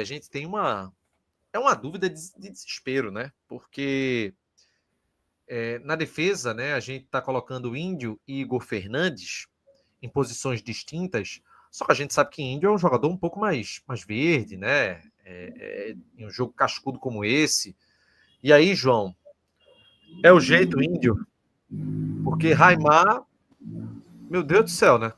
a gente tem uma dúvida de desespero, né? Porque na defesa, né, a gente está colocando o Índio e Igor Fernandes em posições distintas, só que a gente sabe que Índio é um jogador um pouco mais verde, né? Em um jogo cascudo como esse. E aí, João, é o jeito Índio, porque Raimar, meu Deus do céu, né?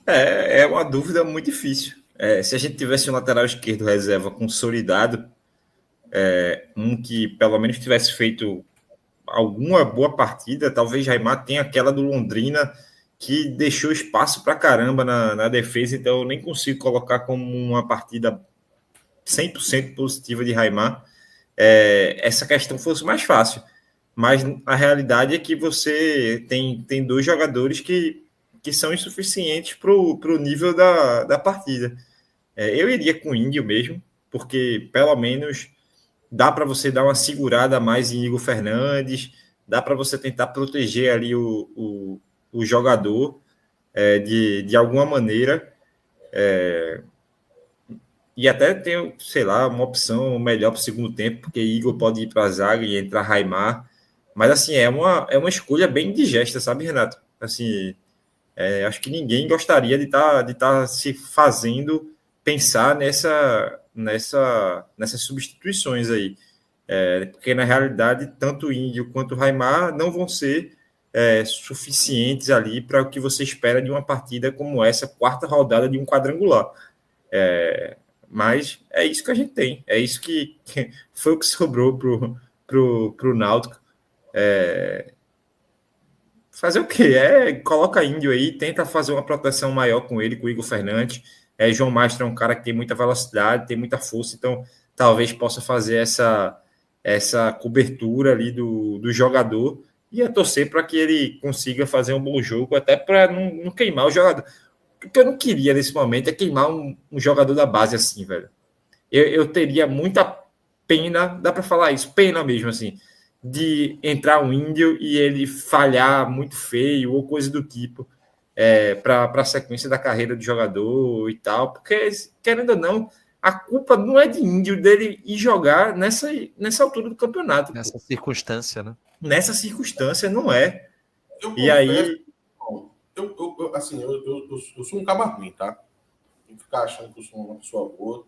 É uma dúvida muito difícil. Se a gente tivesse um lateral esquerdo reserva consolidado, um que pelo menos tivesse feito alguma boa partida, talvez Raimar tenha aquela do Londrina que deixou espaço para caramba na defesa, então eu nem consigo colocar como uma partida 100% positiva de Raimar. Essa questão fosse mais fácil. Mas a realidade é que você tem dois jogadores que são insuficientes para o nível da partida. Eu iria com o Índio mesmo, porque pelo menos dá para você dar uma segurada a mais em Igor Fernandes, dá para você tentar proteger ali o jogador de alguma maneira. E até ter, sei lá, uma opção melhor para o segundo tempo, porque Igor pode ir para a zaga e entrar Raimar. Mas, assim, é uma escolha bem digesta, sabe, Renato? Assim, acho que ninguém gostaria de tá se fazendo pensar nessas substituições aí. Porque, na realidade, tanto o Índio quanto o Raimar não vão ser suficientes ali para o que você espera de uma partida como essa, quarta rodada de um quadrangular. Mas é isso que a gente tem. É isso que foi o que sobrou pro Náutico. Fazer o quê? Coloca Índio aí, tenta fazer uma proteção maior com ele, com o Igor Fernandes. João Mastro é um cara que tem muita velocidade, tem muita força, então talvez possa fazer essa cobertura ali do jogador e torcer para que ele consiga fazer um bom jogo, até para não queimar o jogador. O que eu não queria nesse momento é queimar um jogador da base assim, velho. Eu teria muita pena, dá para falar isso, pena mesmo, assim, de entrar um Índio e ele falhar muito feio ou coisa do tipo para a sequência da carreira do jogador e tal, porque, querendo ou não, a culpa não é de Índio dele ir jogar nessa altura do campeonato. Nessa circunstância, né? Nessa circunstância, não é. Eu E confesso, aí. assim, eu sou um caba ruim, tá? Quem ficar achando que eu sou uma pessoa boa,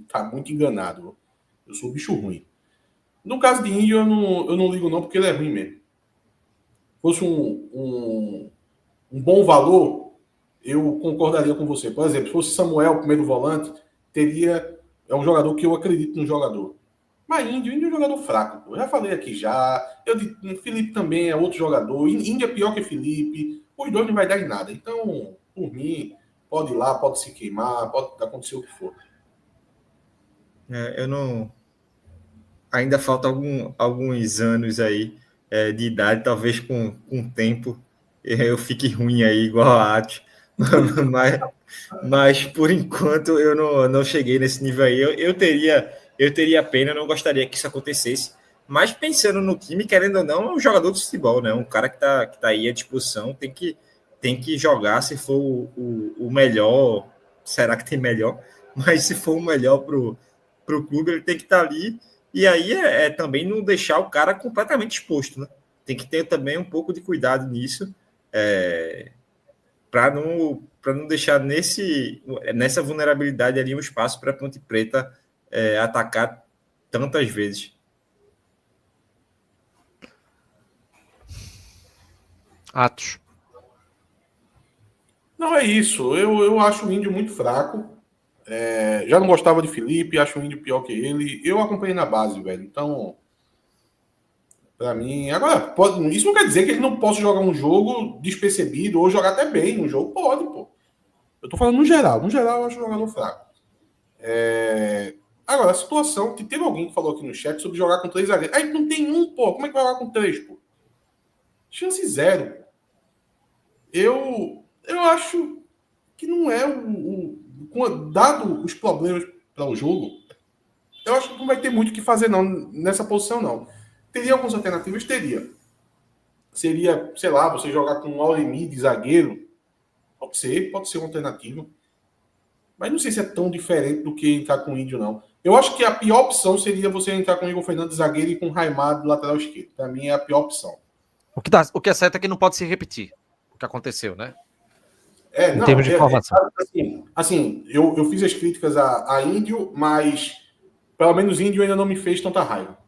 tá muito enganado. Eu sou um bicho ruim. No caso de Índio, eu não ligo não, porque ele é ruim mesmo. Fosse um bom valor, eu concordaria com você. Por exemplo, se fosse Samuel, primeiro volante, é um jogador que eu acredito no jogador. Mas Índio é um jogador fraco. Pô. Eu já falei aqui já. Felipe também é outro jogador. Índio é pior que Felipe. Os dois não vai dar em nada. Então, por mim, pode ir lá, pode se queimar, pode acontecer o que for. Eu não. Ainda falta alguns anos aí de idade, talvez com o tempo eu fique ruim aí, igual a Ati. mas por enquanto eu não cheguei nesse nível aí. Eu teria pena, eu não gostaria que isso acontecesse. Mas pensando no time, querendo ou não, é um jogador de futebol, né? Um cara que tá aí à disposição, tem que jogar se for o melhor. Será que tem melhor? Mas se for o melhor pro clube, ele tem que estar ali. E aí também não deixar o cara completamente exposto, né? Tem que ter também um pouco de cuidado nisso, para não deixar nessa vulnerabilidade ali um espaço para a Ponte Preta atacar tantas vezes. Atos. Não é isso. Eu acho o Índio muito fraco. Já não gostava de Felipe, acho o Índio pior que ele. Eu acompanhei na base, velho. Então, pra mim. Agora, isso não quer dizer que ele não possa jogar um jogo despercebido ou jogar até bem. Um jogo pode, pô. Eu tô falando no geral. No geral, eu acho o jogador fraco. Agora, a situação que teve alguém que falou aqui no chat sobre jogar com 3 zagueiros. Aí não tem um, pô. Como é que vai jogar com 3, pô? Chance zero. Eu acho que não é dado os problemas para o jogo, eu acho que não vai ter muito o que fazer não nessa posição não. Teria algumas alternativas? Teria. Seria, sei lá, você jogar com um Auremi de zagueiro, pode ser uma alternativa. Mas não sei se é tão diferente do que entrar com o Índio, não. Eu acho que a pior opção seria você entrar com o Igor Fernandes zagueiro e com o Raimar do lateral esquerdo. Para mim é a pior opção. O que é certo é que não pode se repetir o que aconteceu, né? Em termos de formação. Assim, eu fiz as críticas a Índio, mas pelo menos Índio ainda não me fez tanta raiva.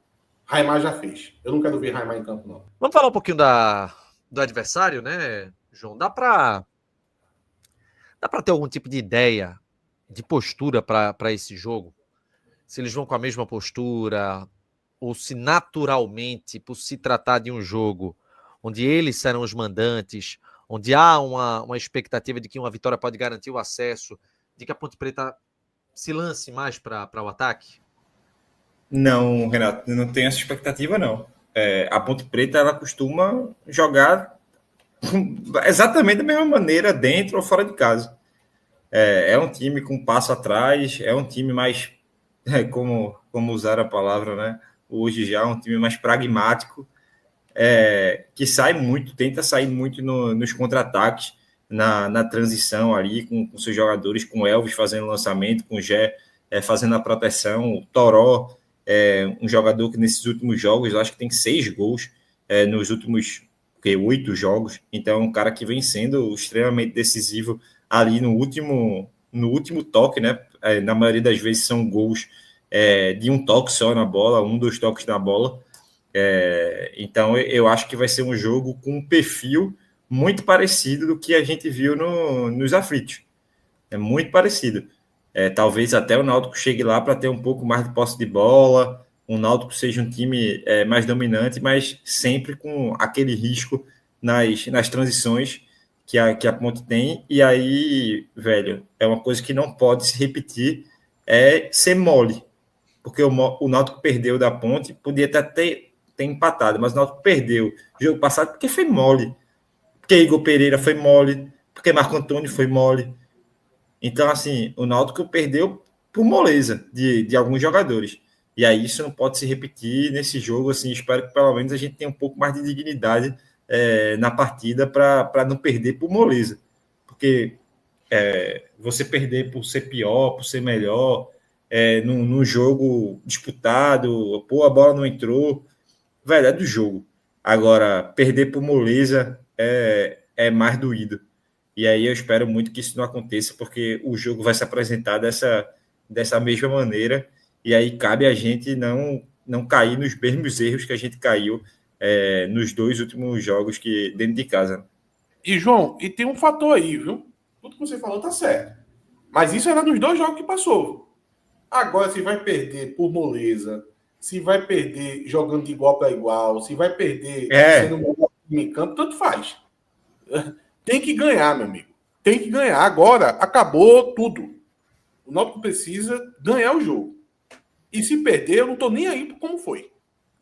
Raimar já fez. Eu não quero ver Raimar em campo, não. Vamos falar um pouquinho do adversário, né, João? Dá para ter algum tipo de ideia, de postura para esse jogo? Se eles vão com a mesma postura, ou se naturalmente, por se tratar de um jogo onde eles serão os mandantes, onde há uma expectativa de que uma vitória pode garantir o acesso, de que a Ponte Preta se lance mais para o ataque? Não, Renato, não tenho essa expectativa, não. A Ponte Preta, ela costuma jogar exatamente da mesma maneira, dentro ou fora de casa. É um time com passo atrás, é um time mais, como usar a palavra, né? Hoje já é um time mais pragmático, que sai muito, tenta sair muito nos contra-ataques, na transição ali, com seus jogadores, com o Elvis fazendo lançamento, com o Gé fazendo a proteção, o Toró, um jogador que nesses últimos jogos, eu acho que tem 6 gols nos últimos 8 jogos, então é um cara que vem sendo extremamente decisivo ali no último toque, né? Na maioria das vezes são gols de um toque só na bola, 2 toques na bola. Então eu acho que vai ser um jogo com um perfil muito parecido do que a gente viu nos aflitos. É muito parecido. Talvez até o Náutico chegue lá para ter um pouco mais de posse de bola, o Náutico seja um time mais dominante, mas sempre com aquele risco nas transições que a Ponte tem. E aí, velho, é uma coisa que não pode se repetir, ser mole. Porque o Náutico perdeu da Ponte, podia até ter empatado, mas o Náutico perdeu o jogo passado porque foi mole. Porque Igor Pereira foi mole, porque Marco Antônio foi mole. Então, assim, o Náutico perdeu por moleza de alguns jogadores. E aí isso não pode se repetir nesse jogo. Assim, espero que pelo menos a gente tenha um pouco mais de dignidade na partida para não perder por moleza. Porque você perder por ser pior, por ser melhor, num jogo disputado, a bola não entrou, velho, é do jogo. Agora, perder por moleza é mais doído. E aí eu espero muito que isso não aconteça, porque o jogo vai se apresentar dessa mesma maneira, e aí cabe a gente não cair nos mesmos erros que a gente caiu nos 2 últimos jogos dentro de casa. E, João, e tem um fator aí, viu? Tudo que você falou tá certo. Mas isso era nos 2 jogos que passou. Agora, se vai perder por moleza, se vai perder jogando de igual para igual, se vai perder sendo o melhor time em campo, tanto faz. Tem que ganhar, meu amigo. Tem que ganhar. Agora, acabou tudo. O Náutico precisa ganhar o jogo. E se perder, eu não tô nem aí por como foi.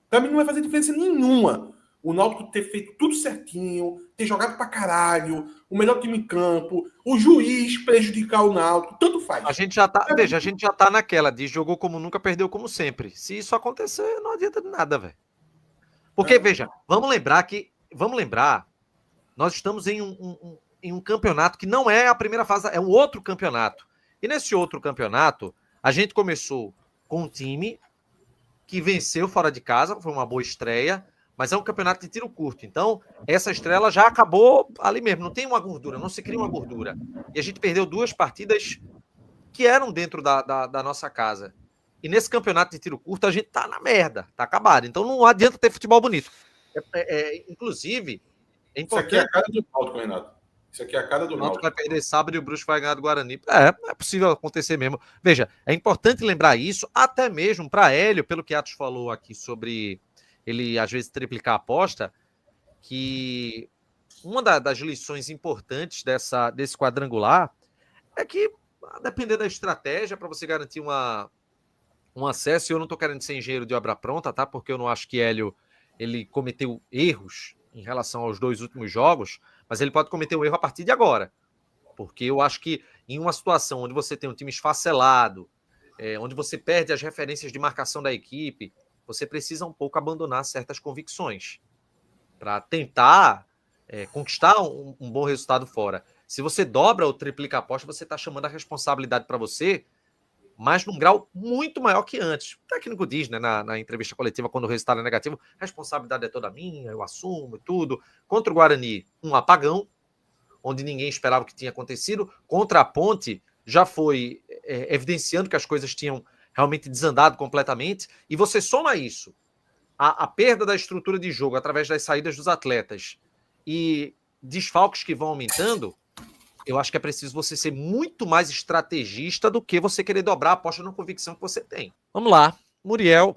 Pra mim não vai fazer diferença nenhuma. O Náutico ter feito tudo certinho, ter jogado pra caralho, o melhor time em campo, o juiz prejudicar o Náutico, tanto faz. A gente já tá naquela de jogou como nunca, perdeu como sempre. Se isso acontecer, não adianta de nada, velho. Porque, veja, vamos lembrar, nós estamos em um campeonato que não é a primeira fase, é um outro campeonato. E nesse outro campeonato, a gente começou com um time que venceu fora de casa, foi uma boa estreia, mas é um campeonato de tiro curto. Então, essa estreia já acabou ali mesmo, não tem uma gordura, não se cria uma gordura. E a gente perdeu 2 partidas que eram dentro da nossa casa. E nesse campeonato de tiro curto, a gente tá na merda, tá acabado. Então, não adianta ter futebol bonito. Inclusive, é importante... Isso aqui é a cara do Náutico, Renato. Isso aqui é a cara do Náutico. O Náutico vai perder sábado e o Brusco vai ganhar do Guarani. É possível acontecer mesmo. Veja, é importante lembrar isso, até mesmo para Hélio, pelo que Atos falou aqui sobre ele, às vezes, triplicar a aposta, que uma das lições importantes desse quadrangular é que, a depender da estratégia, para você garantir um acesso, eu não estou querendo ser engenheiro de obra pronta, tá? Porque eu não acho que Hélio ele cometeu erros em relação aos 2 últimos jogos, mas ele pode cometer um erro a partir de agora. Porque eu acho que em uma situação onde você tem um time esfacelado, onde você perde as referências de marcação da equipe, você precisa um pouco abandonar certas convicções para tentar conquistar um bom resultado fora. Se você dobra ou triplica a aposta, você está chamando a responsabilidade para você, mas num grau muito maior que antes. O técnico diz, né, na entrevista coletiva, quando o resultado é negativo, a responsabilidade é toda minha, eu assumo e tudo. Contra o Guarani, um apagão, onde ninguém esperava o que tinha acontecido. Contra a Ponte, já foi evidenciando que as coisas tinham realmente desandado completamente. E você soma isso, a perda da estrutura de jogo através das saídas dos atletas e desfalques que vão aumentando, eu acho que é preciso você ser muito mais estrategista do que você querer dobrar a aposta na convicção que você tem. Vamos lá. Muriel,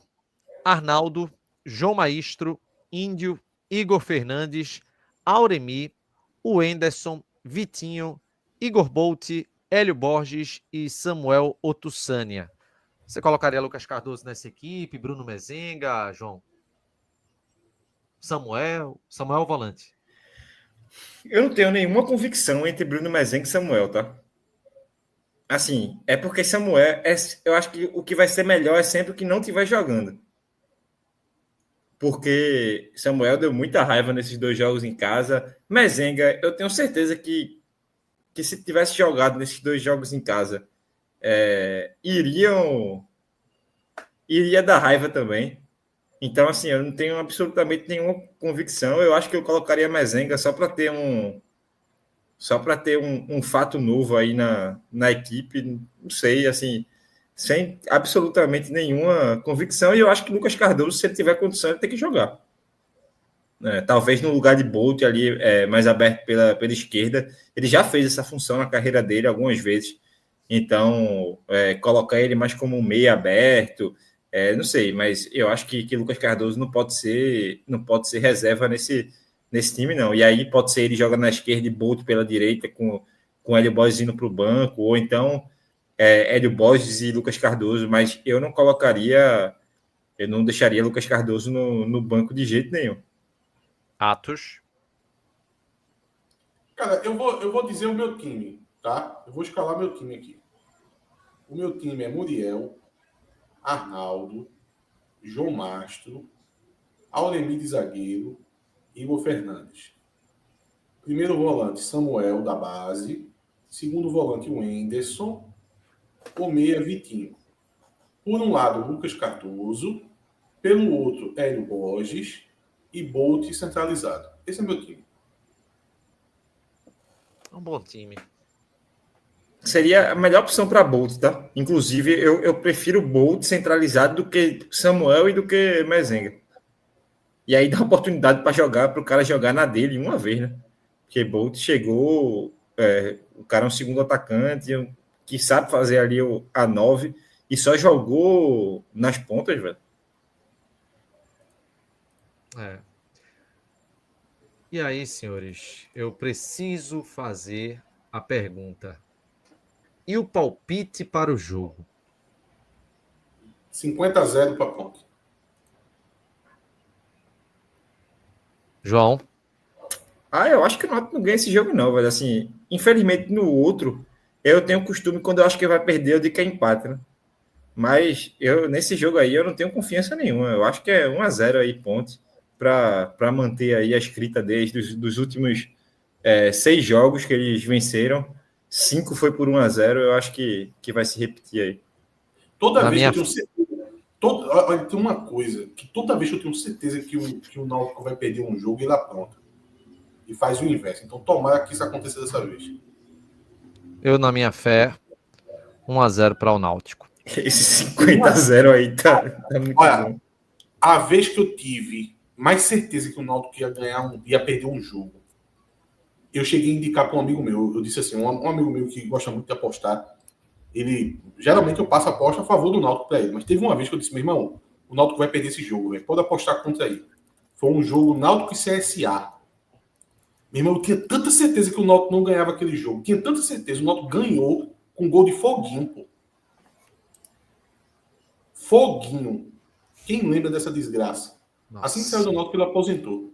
Arnaldo, João Maestro, Índio, Igor Fernandes, Auremi, Wenderson, Vitinho, Igor Bolt, Hélio Borges e Samuel Otussania. Você colocaria Lucas Cardoso nessa equipe, Bruno Mezenga, João? Samuel volante. Eu não tenho nenhuma convicção entre Bruno Mezenga e Samuel, tá? Assim, é porque Samuel, eu acho que o que vai ser melhor é sempre o que não estiver jogando. Porque Samuel deu muita raiva nesses 2 jogos em casa. Mezenga, eu tenho certeza que se tivesse jogado nesses 2 jogos em casa, iria dar raiva também. Então, assim, eu não tenho absolutamente nenhuma convicção. Eu acho que eu colocaria Mezenga só para ter um fato novo aí na equipe. Não sei, assim, sem absolutamente nenhuma convicção. E eu acho que Lucas Cardoso, se ele tiver condição, ele tem que jogar. Talvez no lugar de Bolt ali, mais aberto pela esquerda. Ele já fez essa função na carreira dele algumas vezes. Então, colocar ele mais como um meia aberto, não sei, mas eu acho que Lucas Cardoso não pode ser reserva nesse time, não. E aí pode ser ele joga na esquerda e Bolt pela direita, com Hélio Borges indo para o banco, ou então Hélio Borges e Lucas Cardoso, mas eu não deixaria Lucas Cardoso no banco de jeito nenhum. Atos. Cara, eu vou dizer o meu time, tá? Eu vou escalar meu time aqui. O meu time é Muriel, Arnaldo, João Mastro, Auremi de zagueiro, Igor Fernandes. Primeiro volante, Samuel, da base. Segundo volante, Wenderson. O meia, Vitinho. Por um lado, Lucas Cardoso. Pelo outro, Hélio Borges. E Bolt centralizado. Esse é meu time. Um bom time. Seria a melhor opção para Bolt, tá? Inclusive, eu prefiro Bolt centralizado do que Samuel e do que Mezenga. E aí dá oportunidade para o cara jogar na dele uma vez, né? Porque Bolt chegou, o cara é um segundo atacante que sabe fazer ali a 9 e só jogou nas pontas, velho. E aí, senhores, eu preciso fazer a pergunta. E o palpite para o jogo? 50-0 para Ponte. João? Eu acho que o Náutico não ganha esse jogo, não, velho. Assim, infelizmente, no outro, eu tenho o costume, quando eu acho que vai perder, eu digo que é empate, né? Mas nesse jogo aí, eu não tenho confiança nenhuma. Eu acho que é 1-0 aí, Ponte, para manter aí a escrita deles dos últimos 6 jogos que eles venceram. 5 foi por 1-0. Eu acho que vai se repetir aí. Toda vez que eu tenho certeza. Olha, tem uma coisa, que toda vez que eu tenho certeza que o Náutico vai perder um jogo, ele apronta. E faz o inverso. Então, tomara que isso aconteça dessa vez. Eu, na minha fé, 1-0 para o Náutico. Esse 50-0 aí tá muito bom. A vez que eu tive mais certeza que o Náutico ia perder um jogo, eu cheguei a indicar para um amigo meu. Eu disse assim, um amigo meu que gosta muito de apostar, geralmente eu passo a aposta a favor do Náutico para ele, mas teve uma vez que eu disse, meu irmão, o Náutico vai perder esse jogo, véio. Pode apostar contra ele. Foi um jogo Náutico e CSA. Meu irmão, eu tinha tanta certeza que o Náutico não ganhava aquele jogo. Tinha tanta certeza. O Náutico ganhou com gol de Foguinho, pô. Foguinho. Quem lembra dessa desgraça? Nossa. Assim que saiu do Náutico, ele aposentou.